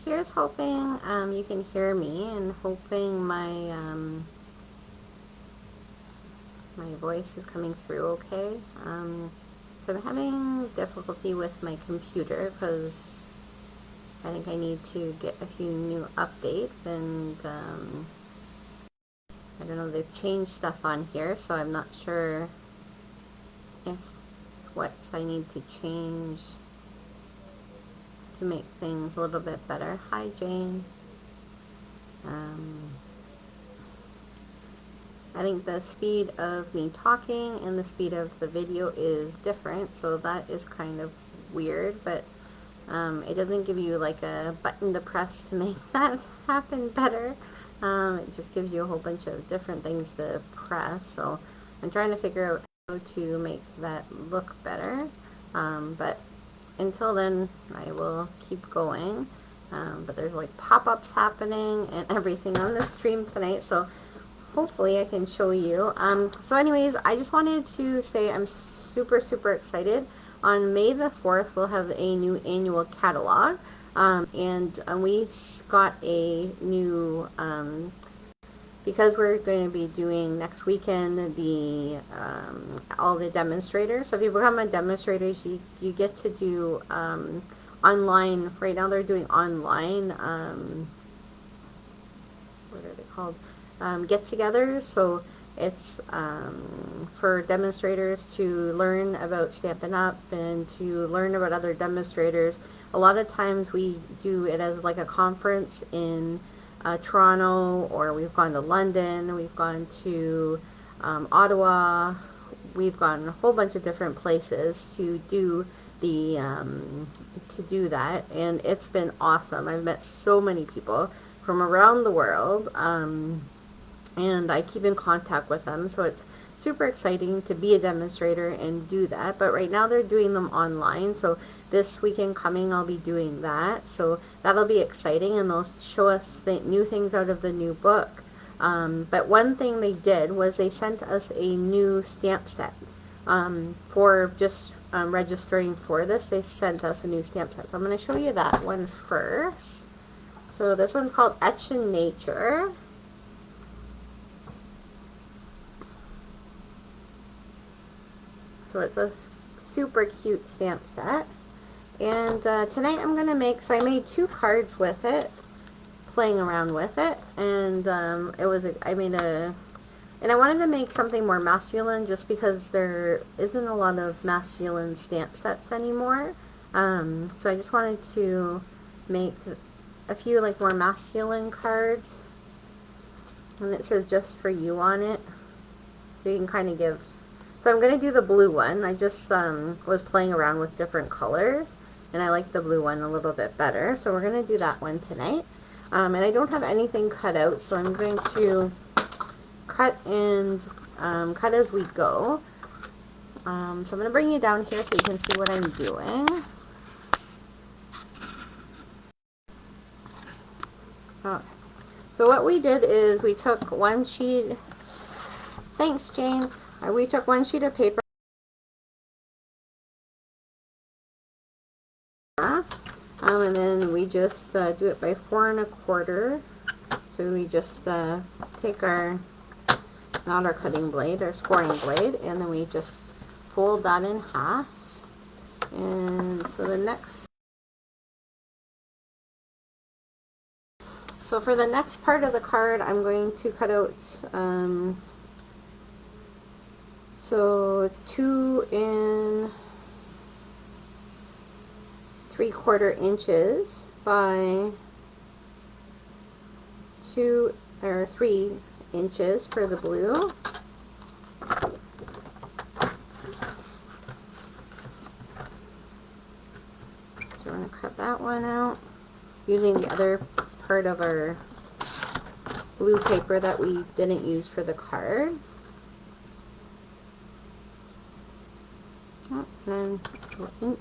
here's hoping you can hear me, and hoping my voice is coming through okay. So I'm having difficulty with my computer because I think I need to get a few new updates, and I don't know, they've changed stuff on here, so I'm not sure if what I need to change to make things a little bit better. Hi, Jane. I think the speed of me talking and the speed of the video is different, so that is kind of weird, but it doesn't give you like a button to press to make that happen better. It just gives you a whole bunch of different things to press, so I'm trying to figure out how to make that look better, but until then I will keep going. But there's like pop-ups happening and everything on the stream tonight, so hopefully I can show you. So anyways, I just wanted to say I'm super excited. On May the 4th, we'll have a new annual catalog, and we got a new, because we're going to be doing next weekend the all the demonstrators. So if you become a demonstrator, you get to do online. Right now they're doing online, what are they called? Get-togethers. So it's for demonstrators to learn about Stampin' Up and to learn about other demonstrators. A lot of times we do it as like a conference in Toronto, or we've gone to London, we've gone to Ottawa, we've gone a whole bunch of different places to do the to do that, and it's been awesome. I've met so many people from around the world, and I keep in contact with them, so it's super exciting to be a demonstrator and do that. But right now they're doing them online, so this weekend coming I'll be doing that, so that'll be exciting, and they'll show us the new things out of the new book. But one thing they did was they sent us a new stamp set for just registering for this. They sent us a new stamp set, so I'm going to show you that one first. So this one's called Etched in Nature. So it's a super cute stamp set. And tonight I'm going to make, so I made 2 cards with it, playing around with it. And and I wanted to make something more masculine just because there isn't a lot of masculine stamp sets anymore. So I just wanted to make a few like more masculine cards. And it says "Just for You" on it. So you can kind of give. So I'm going to do the blue one. I just was playing around with different colors, and I like the blue one a little bit better. So we're going to do that one tonight. And I don't have anything cut out, so I'm going to cut and cut as we go. So I'm going to bring you down here so you can see what I'm doing. Oh. So what we did is we took one sheet. Thanks, Jane. We took one sheet of paper. And then we just do it by 4 1/4. So we just take our, not our cutting blade, our scoring blade, and then we just fold that in half. And so for the next part of the card, I'm going to cut out so 2 3/4 inches by 2 or 3 inches for the blue. So we're going to cut that one out using the other part of our blue paper that we didn't use for the card. Oh, and then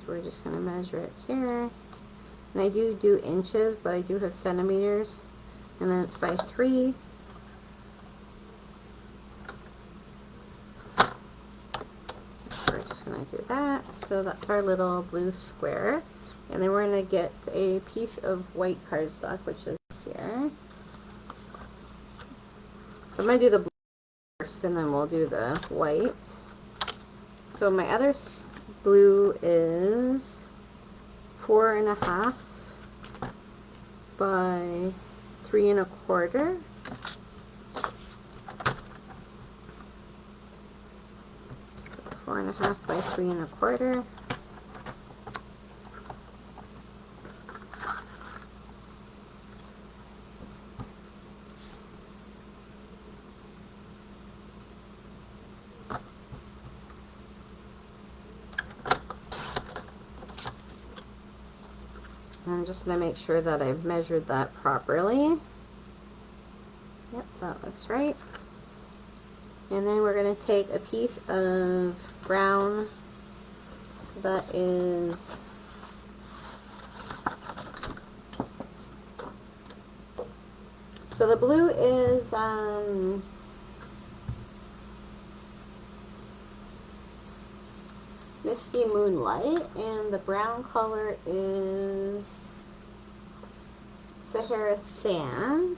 we're just going to measure it here, And I do inches, but I do have centimeters. And then it's by 3. We're just going to do that. So that's our little blue square. And then we're going to get a piece of white cardstock, which is here. So I'm going to do the blue first, and then we'll do the white. So my other blue is 4.5 by 3.25. 4.5 by 3.25. I'm just going to make sure that I've measured that properly. Yep, that looks right. And then we're going to take a piece of brown. So that is the blue is Misty Moonlight, and the brown color is Sahara Sand.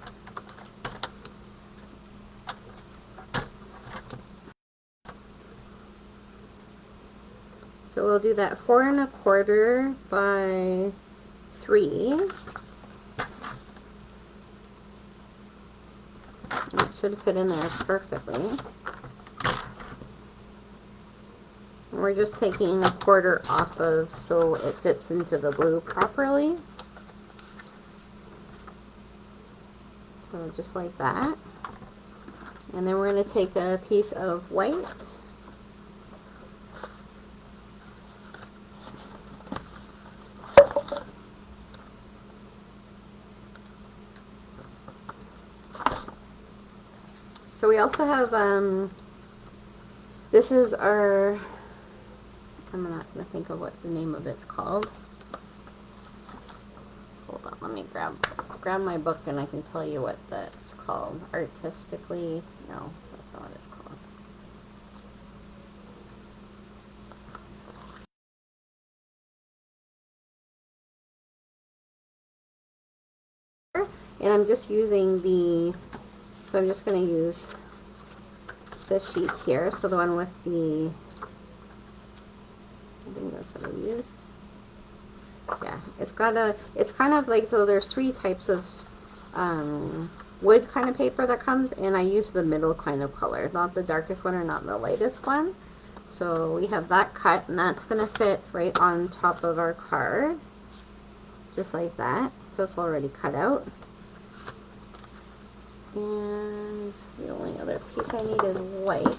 So we'll do that 4.25 by 3. It should fit in there perfectly. And we're just taking 1/4 off of so it fits into the blue properly. So just like that. And then we're going to take a piece of white. So we also have, this is our, I'm not going to think of what the name of it's called. Hold on, let me grab my book and I can tell you what that's called. Artistically, no, that's not what it's called. And I'm just using so I'm just going to use this sheet here. So the one with I think that's what I used. Yeah, it's kind of like, so there's 3 types of wood kind of paper that comes, and I use the middle kind of color, not the darkest one or not the lightest one. So we have that cut, and that's going to fit right on top of our card, just like that. So it's already cut out. And the only other piece I need is white.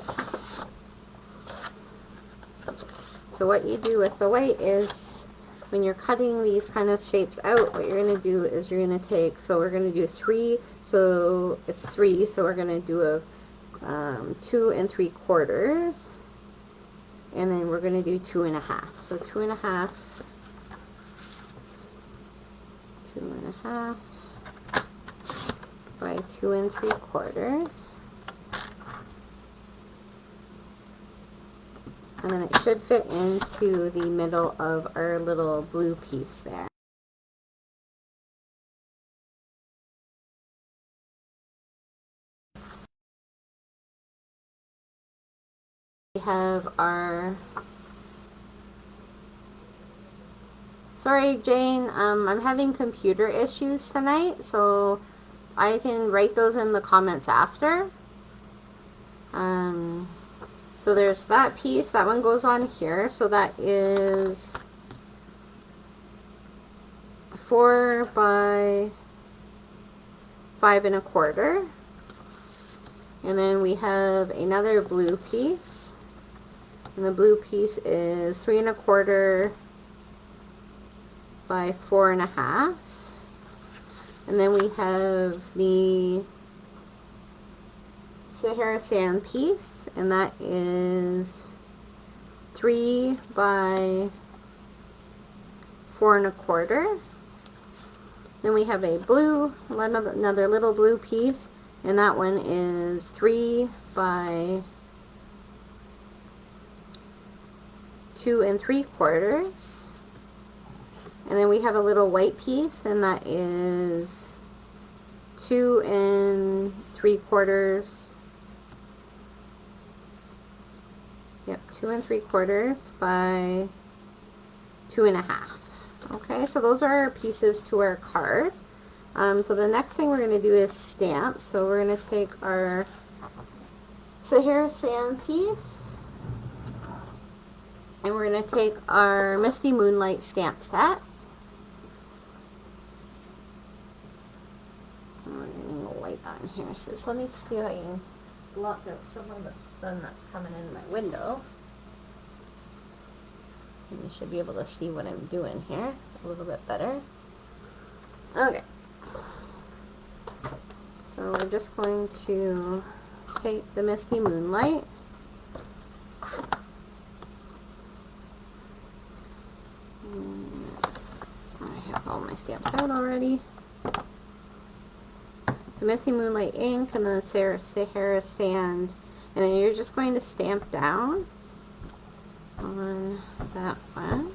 So what you do with the white is, when you're cutting these kind of shapes out, what you're going to do is you're going to take, so we're going to do 3, so it's 3, so we're going to do a 2 3/4, and then we're going to do 2.5. So 2.5, 2.5 by 2 3/4. And then it should fit into the middle of our little blue piece there. We have our, sorry Jane, I'm having computer issues tonight, so I can write those in the comments after. So there's that piece, that one goes on here, so that is 4 by 5.25. And then we have another blue piece, and the blue piece is 3.25 by 4.5. And then we have the Sahara Sand piece, and that is 3 by 4.25. Then we have a blue, another little blue piece, and that one is 3 by 2 3/4. And then we have a little white piece, and that is 2 3/4. Yep, 2 3/4 by 2 1/2. Okay, so those are our pieces to our card. So the next thing we're going to do is stamp. So we're going to take our Sahara Sand piece, and we're going to take our Misty Moonlight stamp set. We're getting the light on here, so just let me see if I can block out some of the sun that's coming in my window. And you should be able to see what I'm doing here a little bit better. Okay. So we're just going to take the Misty Moonlight. I have all my stamps out already. So Misty Moonlight ink, and then Sahara Sand. And then you're just going to stamp down on that one.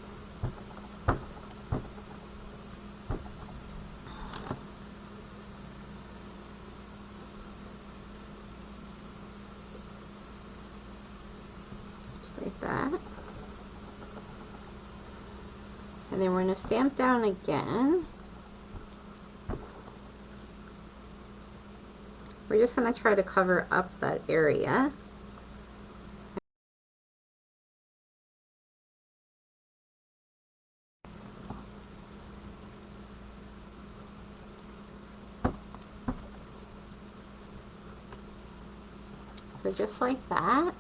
Just like that. And then we're going to stamp down again. We're just going to try to cover up that area. So just like that.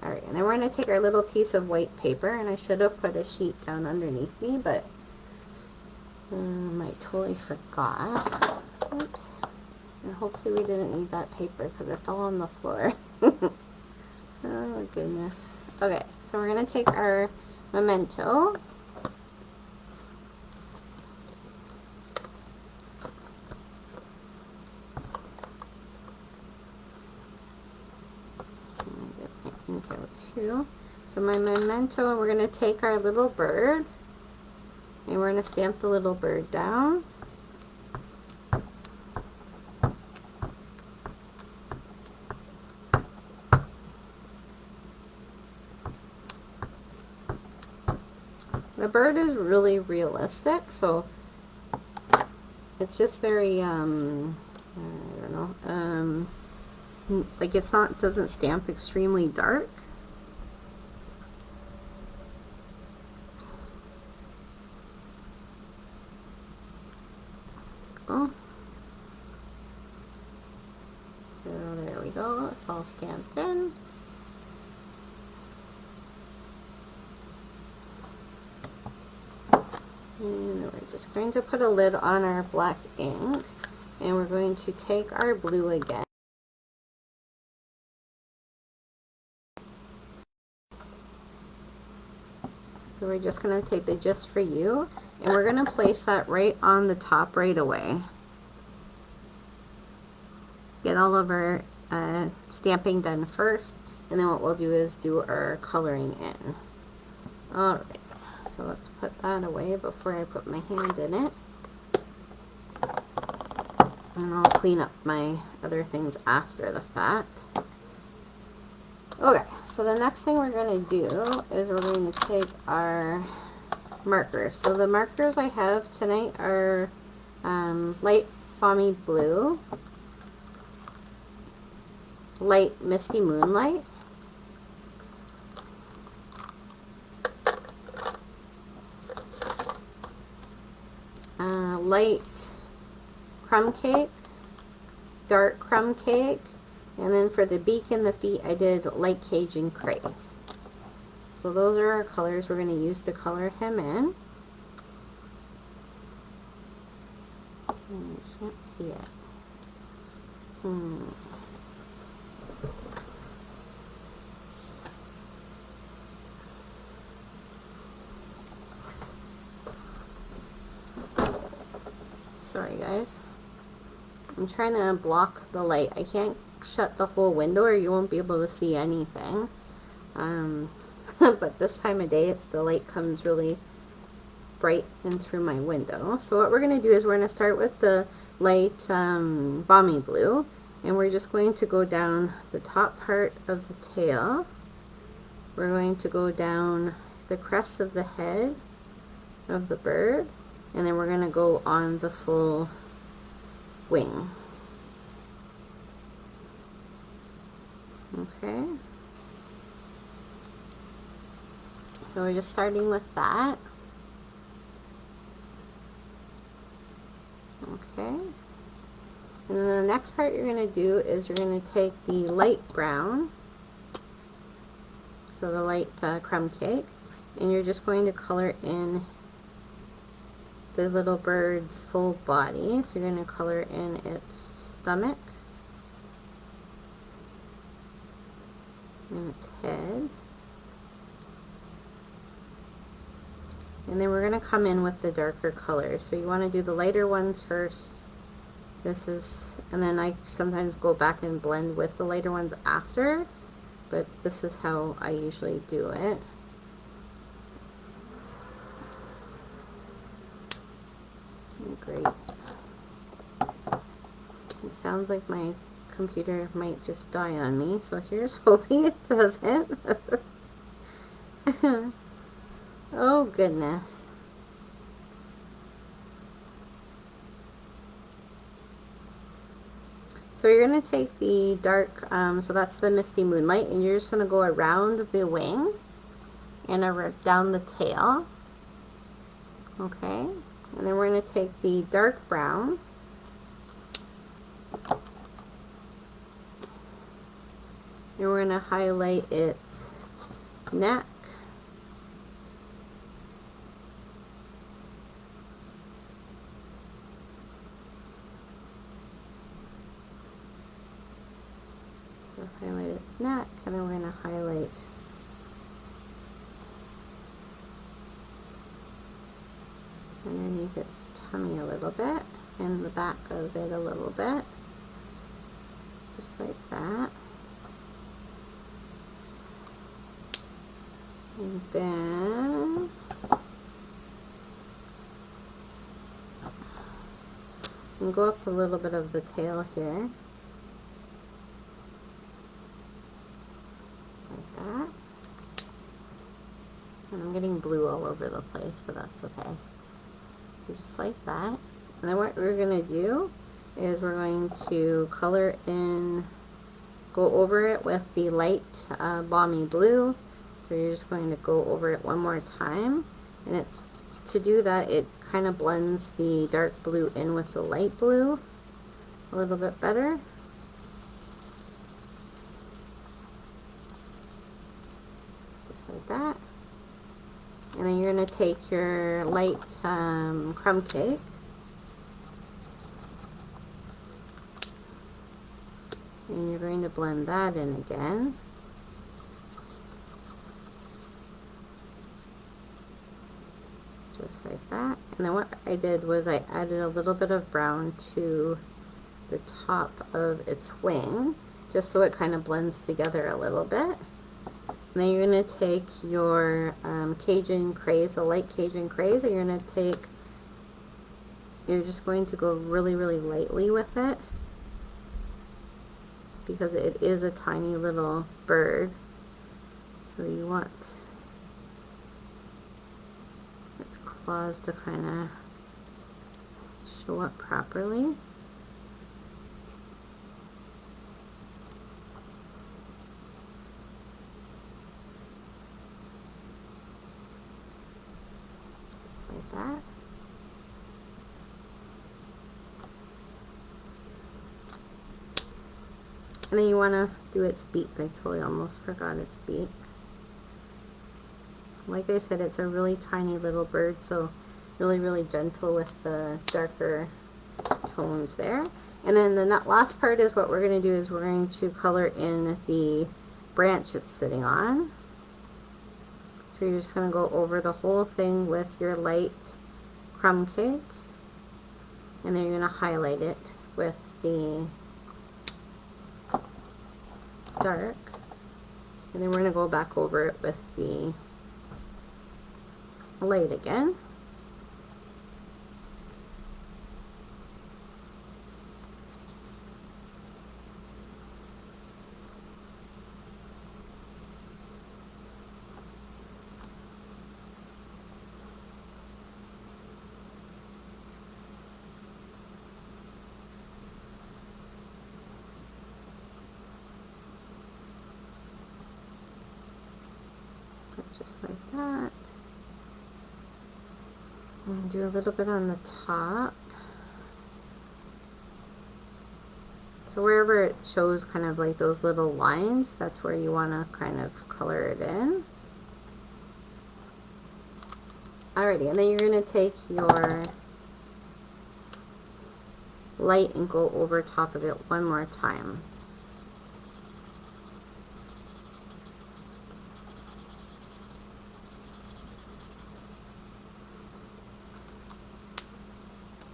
Alright, and then we're going to take our little piece of white paper, and I should have put a sheet down underneath me, but I totally forgot. Oops. And hopefully we didn't need that paper because it fell on the floor. Oh goodness. Okay, so we're going to take our memento. Too. So my memento, and we're going to take our little bird, and we're going to stamp the little bird down. The bird is really realistic, so it's just very I don't know, like it's not, doesn't stamp extremely dark. Oh, so there we go, it's all stamped in. And we're just going to put a lid on our black ink, and we're going to take our blue again. So we're just going to take the Just For You, and we're going to place that right on the top right away. Get all of our stamping done first, and then what we'll do is do our coloring in. Alright, so let's put that away before I put my hand in it. And I'll clean up my other things after the fact. Okay, so the next thing we're going to do is we're going to take our markers. So the markers I have tonight are light Balmy Blue, light Misty Moonlight, light Crumb Cake, dark Crumb Cake, and then for the beak and the feet I did light Cajun Craze. So those are our colors we're going to use to color him in. You can't see it. Sorry guys. I'm trying to block the light. I can't shut the whole window or you won't be able to see anything. But this time of day, the light comes really bright in through my window. So what we're going to do is we're going to start with the light balmy blue, and we're just going to go down the top part of the tail. We're going to go down the crest of the head of the bird, and then we're going to go on the full wing. Okay. So we're just starting with that. Okay. And then the next part you're going to do is you're going to take the light brown, so the light crumb cake, and you're just going to color in the little bird's full body. So you're going to color in its stomach and its head. And then we're going to come in with the darker colors. So you want to do the lighter ones first. And then I sometimes go back and blend with the lighter ones after, but this is how I usually do it. Great. It sounds like my computer might just die on me, so here's hoping it doesn't. Oh goodness. So you're going to take the dark, so that's the Misty Moonlight, and you're just going to go around the wing and down the tail. Okay, and then we're going to take the dark brown and we're going to highlight its neck. So highlight its neck, and then we're going to highlight underneath its tummy a little bit and the back of it a little bit, just like that. And then and go up a little bit of the tail here, like that. And I'm getting blue all over the place, but that's okay. So just like that. And then what we're going to do is we're going to color in, go over it with the light balmy blue. So you're just going to go over it one more time, and it's to do that it kind of blends the dark blue in with the light blue a little bit better. Just like that. And then you're going to take your light crumb cake and you're going to blend that in again. Just like that. And then what I did was I added a little bit of brown to the top of its wing, just so it kind of blends together a little bit. And then you're going to take your Cajun craze, the light Cajun craze, and you're just going to go really, really lightly with it, because it is a tiny little bird. So you want its claws to kind of show up properly. Like that. And then you want to do its beak. I totally almost forgot its beak. Like I said, it's a really tiny little bird, so really, really gentle with the darker tones there. And then the last part is what we're going to do is we're going to color in the branch it's sitting on. So you're just going to go over the whole thing with your light crumb cake. and then you're going to highlight it with the dark, and then we're going to go back over it with the light again. Just like that. And do a little bit on the top. So wherever it shows kind of like those little lines, that's where you want to kind of color it in. Alrighty, and then you're going to take your light and go over top of it one more time.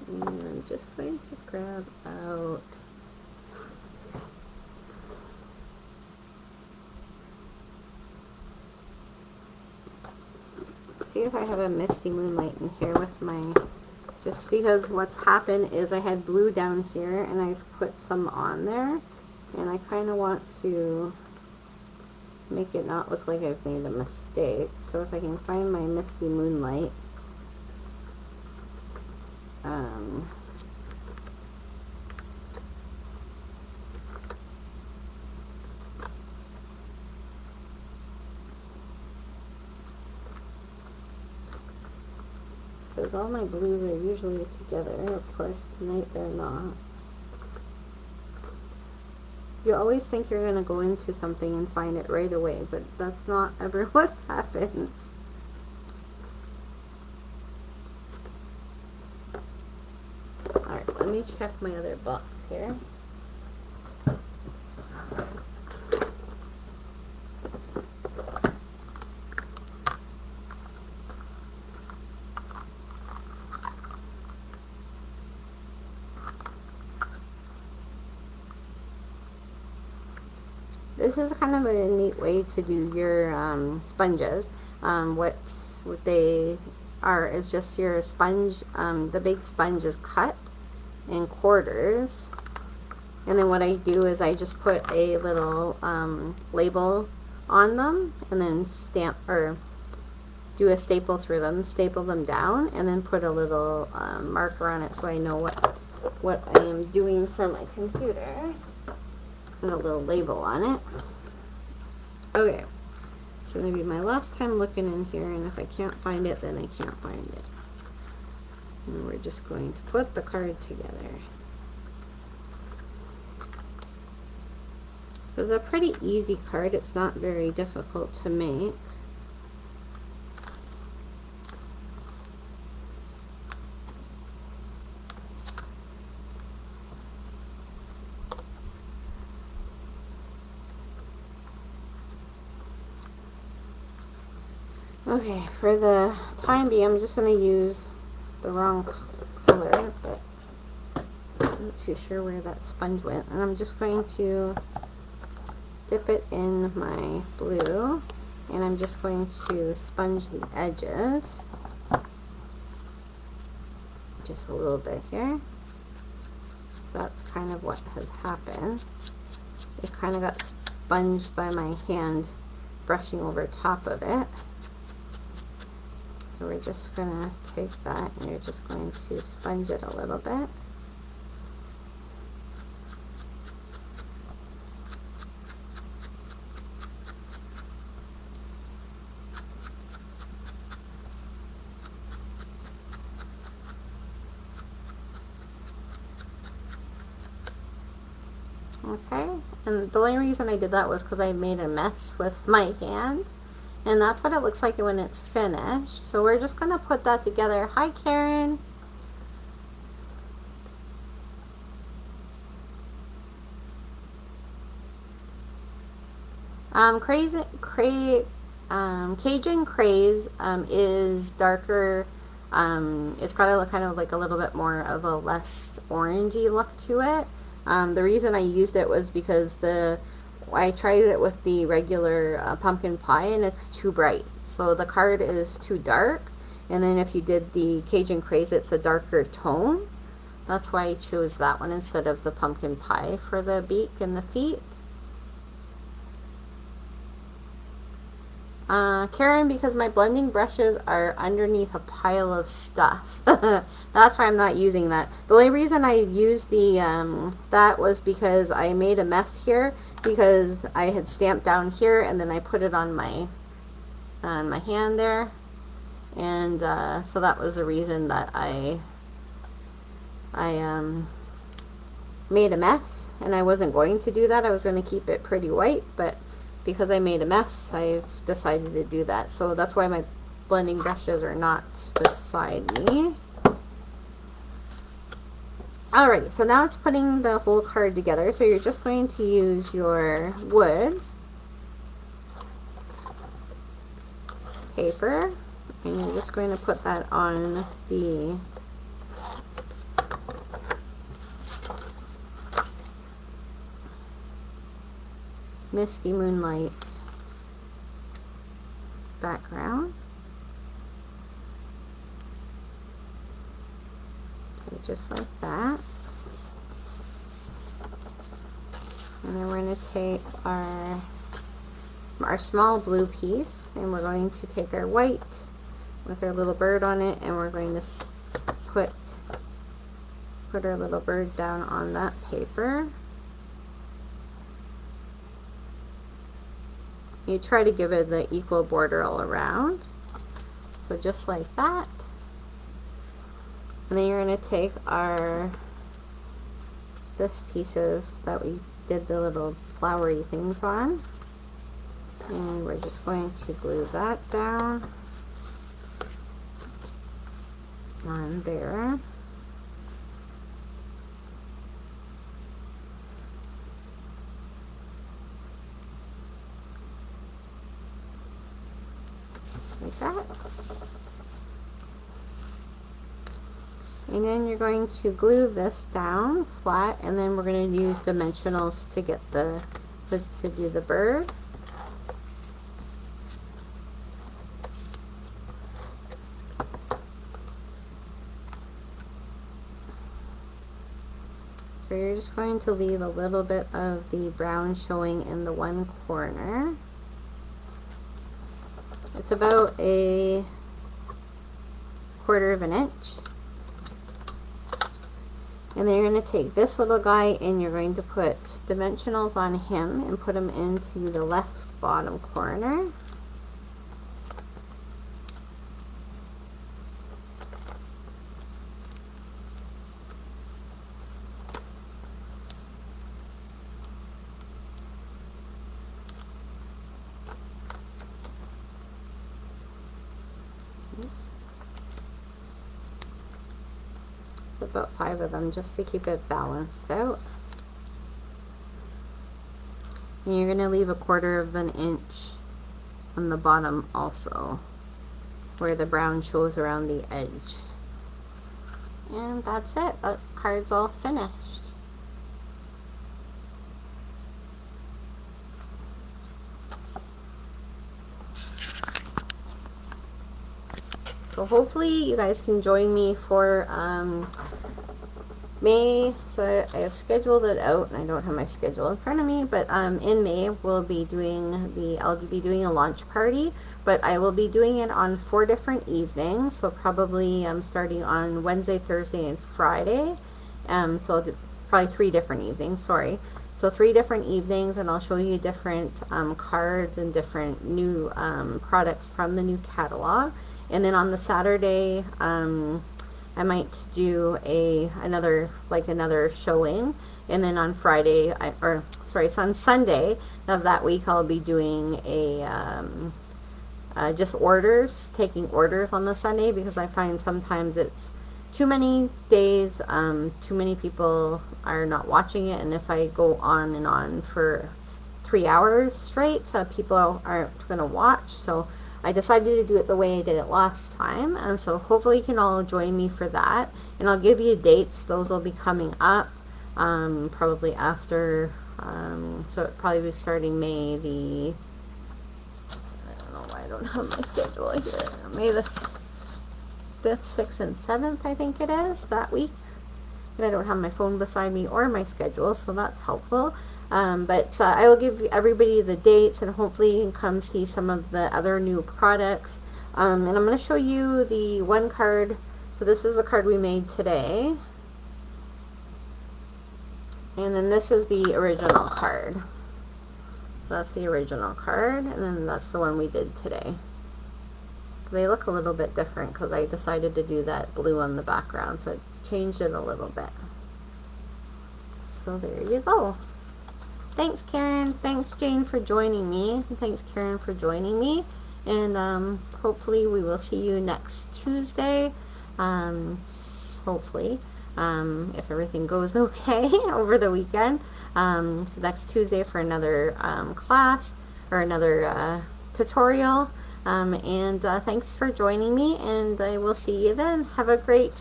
And I'm just going to grab out see if I have a misty moonlight in here with my, just because what's happened is I had blue down here and I've put some on there, and I kind of want to make it not look like I've made a mistake. So if I can find my misty moonlight, because all my blues are usually together. Of course, tonight they're not. You always think you're going to go into something and find it right away, but that's not ever what happens. Alright, let me check my other box here. This is kind of a neat way to do your sponges. What they are is just your sponge, the big sponge is cut in quarters, and then what I do is I just put a little label on them, and then stamp or do a staple through them, staple them down, and then put a little marker on it so I know what I am doing for my computer, and a little label on it. Okay, it's going to be my last time looking in here, and if I can't find it, then I can't find it. And we're just going to put the card together. So it's a pretty easy card. It's not very difficult to make. Okay, for the time being, I'm just going to use the wrong color, but I'm not too sure where that sponge went. And I'm just going to dip it in my blue, and I'm just going to sponge the edges. Just a little bit here. So that's kind of what has happened. It kind of got sponged by my hand brushing over top of it. So we're just going to take that, and you're just going to sponge it a little bit. Okay, and the only reason I did that was because I made a mess with my hand, and that's what it looks like when it's finished. So we're just going to put that together. Hi, Karen. Cajun Craze is darker It's got a kind of like a little bit more of a less orangey look to it. The reason I used it was because I tried it with the regular pumpkin pie and it's too bright. So the card is too dark. And then if you did the Cajun Craze, it's a darker tone. That's why I chose that one instead of the pumpkin pie for the beak and the feet. Karen, because my blending brushes are underneath a pile of stuff. That's why I'm not using that. The only reason I used that was because I made a mess here because I had stamped down here and then I put it on my hand there. And so that was the reason that I made a mess, and I wasn't going to do that. I was going to keep it pretty white, but because I made a mess, I've decided to do that. So that's why my blending brushes are not beside me. Alrighty, so now it's putting the whole card together. So you're just going to use your wood paper, and you're just going to put that on the misty moonlight background. So just like that. And then we're going to take our small blue piece, and we're going to take our white with our little bird on it, and we're going to put our little bird down on that paper. You try to give it the equal border all around. So just like that. And then you're going to take this piece that we did the little flowery things on, and we're just going to glue that down on there. Like that. And then you're going to glue this down flat, and then we're going to use dimensionals to get to do the bird. So you're just going to leave a little bit of the brown showing in the one corner. It's about a 1/4 of an inch. And then you're going to take this little guy and you're going to put dimensionals on him and put him into the left bottom corner. So about 5 of them just to keep it balanced out. And you're going to leave a 1/4 of an inch on the bottom also, where the brown shows around the edge. And that's it. That card's all finished. So hopefully you guys can join me for May. So I have scheduled it out, and I don't have my schedule in front of me, but in May I'll be doing a launch party, but I will be doing it on 4 different evenings. So probably starting on Wednesday, Thursday, and Friday. So I'll do probably 3 different evenings. Sorry. So 3 different evenings, and I'll show you different cards and different new products from the new catalog. And then on the Saturday, I might do another showing, and then on Friday, so on Sunday of that week, I'll be doing just taking orders on the Sunday, because I find sometimes it's too many days, too many people are not watching it, and if I go on and on for 3 hours straight, people aren't going to watch. So I decided to do it the way I did it last time, and so hopefully you can all join me for that. And I'll give you dates; those will be coming up probably after. So it'll probably be starting May the. I don't know why I don't have my schedule here. May the 5th, 6th, and 7th, I think it is that week. And I don't have my phone beside me or my schedule, so that's helpful. But I will give everybody the dates, and hopefully you can come see some of the other new products. And I'm going to show you the one card. So this is the card we made today. And then this is the original card. So that's the original card, and then that's the one we did today. They look a little bit different because I decided to do that blue on the background, so it changed it a little bit. So there you go. Thanks, Karen. Thanks, Jane, for joining me. Thanks, Karen, for joining me. And hopefully we will see you next Tuesday. Hopefully, if everything goes okay over the weekend. So next Tuesday for another class or another tutorial. And thanks for joining me, and I will see you then. Have a great,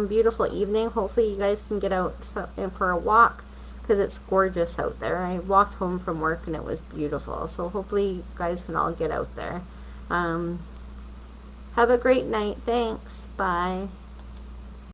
beautiful evening. Hopefully you guys can get out for a walk, because it's gorgeous out there. I walked home from work and it was beautiful. So hopefully you guys can all get out there. Have a great night. Thanks. Bye.